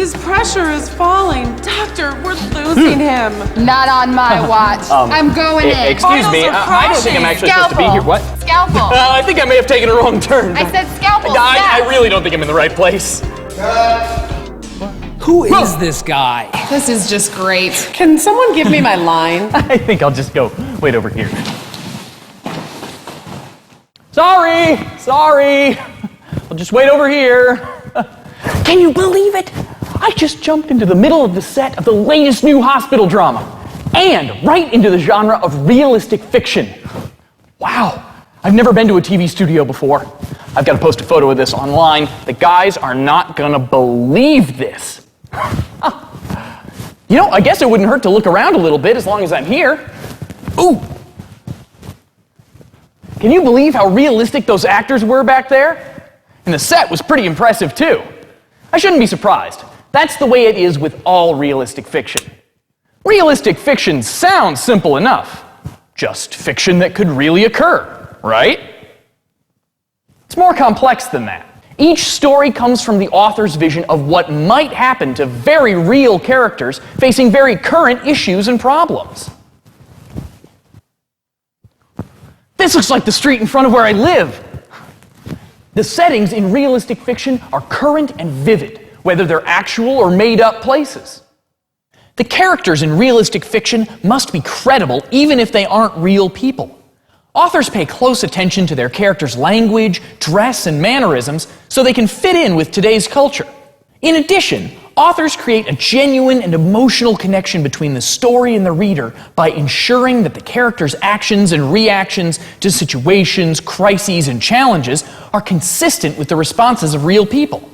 His pressure is falling. Doctor, we're losing him. Not on my watch. I'm going in. Excuse me, I don't think I'm actually supposed to be here. What? Scalpel. I think I may have taken a wrong turn. I said scalpel. I really don't think I'm in the right place. Who is this guy? This is just great. Can someone give me my line? I think I'll just go wait over here. Sorry. I'll just wait over here. Can you believe it? I just jumped into the middle of the set of the latest new hospital drama, and right into the genre of realistic fiction. Wow, I've never been to a TV studio before. I've got to post a photo of this online. The guys are not gonna believe this. You know, I guess it wouldn't hurt to look around a little bit as long as I'm here. Ooh! Can you believe how realistic those actors were back there? And the set was pretty impressive too. I shouldn't be surprised. That's the way it is with all realistic fiction. Realistic fiction sounds simple enough. Just fiction that could really occur, right? It's more complex than that. Each story comes from the author's vision of what might happen to very real characters facing very current issues and problems. This looks like the street in front of where I live. The settings in realistic fiction are current and vivid, whether they're actual or made-up places. The characters in realistic fiction must be credible even if they aren't real people. Authors pay close attention to their characters' language, dress, and mannerisms so they can fit in with today's culture. In addition, authors create a genuine and emotional connection between the story and the reader by ensuring that the characters' actions and reactions to situations, crises, and challenges are consistent with the responses of real people.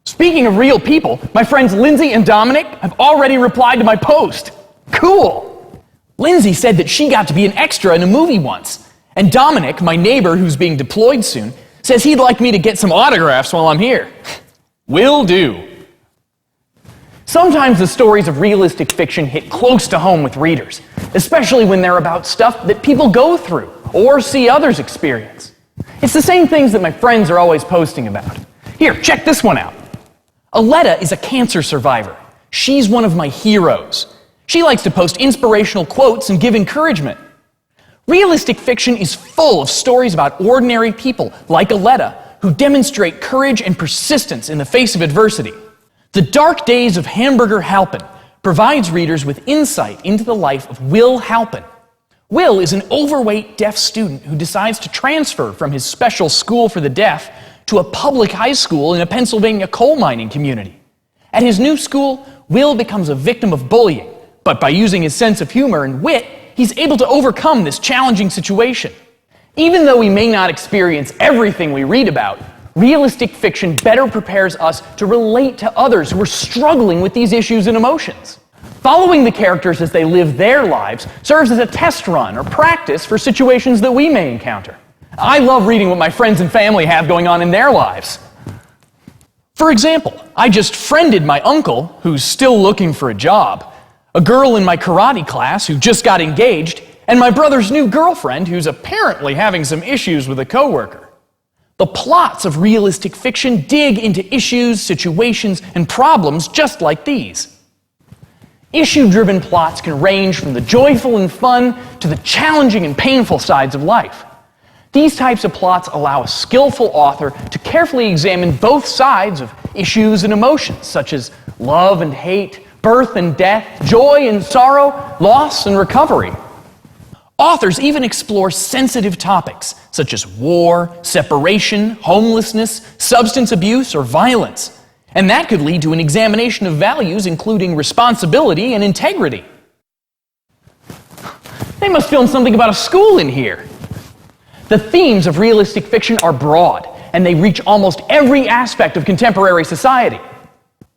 Speaking of real people, my friends Lindsay and Dominic have already replied to my post. Cool! Lindsay said that she got to be an extra in a movie once. And Dominic, my neighbor who's being deployed soon, says he'd like me to get some autographs while I'm here. Will do. Sometimes the stories of realistic fiction hit close to home with readers, especially when they're about stuff that people go through or see others experience. It's the same things that my friends are always posting about. Here, check this one out. Aletta is a cancer survivor. She's one of my heroes. She likes to post inspirational quotes and give encouragement. Realistic fiction is full of stories about ordinary people, like Aletta, who demonstrate courage and persistence in the face of adversity. The Dark Days of Hamburger Halpin provides readers with insight into the life of Will Halpin. Will is an overweight deaf student who decides to transfer from his special school for the deaf to a public high school in a Pennsylvania coal mining community. At his new school, Will becomes a victim of bullying, but by using his sense of humor and wit, he's able to overcome this challenging situation. Even though we may not experience everything we read about, realistic fiction better prepares us to relate to others who are struggling with these issues and emotions. Following the characters as they live their lives serves as a test run or practice for situations that we may encounter. I love reading what my friends and family have going on in their lives. For example, I just friended my uncle, who's still looking for a job, a girl in my karate class who just got engaged, and my brother's new girlfriend who's apparently having some issues with a coworker. The plots of realistic fiction dig into issues, situations, and problems just like these. Issue-driven plots can range from the joyful and fun to the challenging and painful sides of life. These types of plots allow a skillful author to carefully examine both sides of issues and emotions, such as love and hate, birth and death, joy and sorrow, loss and recovery. Authors even explore sensitive topics such as war, separation, homelessness, substance abuse, or violence. And that could lead to an examination of values including responsibility and integrity. They must film something about a school in here. The themes of realistic fiction are broad, and they reach almost every aspect of contemporary society.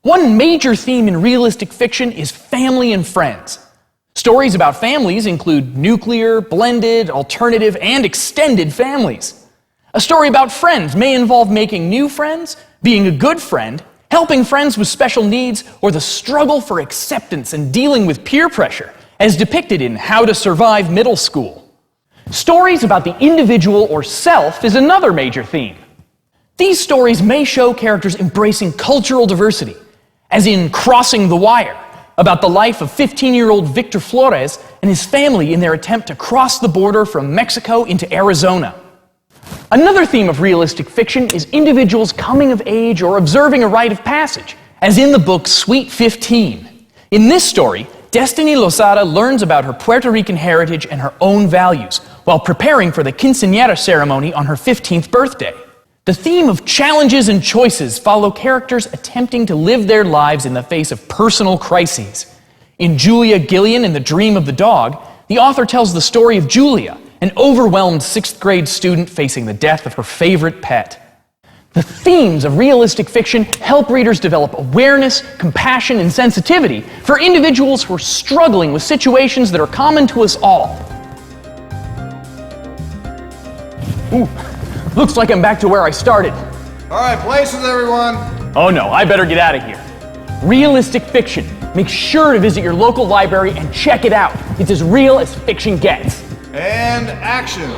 One major theme in realistic fiction is family and friends. Stories about families include nuclear, blended, alternative, and extended families. A story about friends may involve making new friends, being a good friend, helping friends with special needs, or the struggle for acceptance and dealing with peer pressure, as depicted in How to Survive Middle School. Stories about the individual or self is another major theme. These stories may show characters embracing cultural diversity, as in Crossing the Wire, about the life of 15-year-old Victor Flores and his family in their attempt to cross the border from Mexico into Arizona. Another theme of realistic fiction is individuals coming of age or observing a rite of passage, as in the book Sweet 15. In this story, Destiny Lozada learns about her Puerto Rican heritage and her own values while preparing for the quinceañera ceremony on her 15th birthday. The theme of challenges and choices follow characters attempting to live their lives in the face of personal crises. In Julia Gillian in The Dream of the Dog, the author tells the story of Julia, an overwhelmed 6th grade student facing the death of her favorite pet. The themes of realistic fiction help readers develop awareness, compassion, and sensitivity for individuals who are struggling with situations that are common to us all. Ooh, looks like I'm back to where I started. All right, places, everyone. Oh no, I better get out of here. Realistic fiction. Make sure to visit your local library and check it out. It's as real as fiction gets. And action.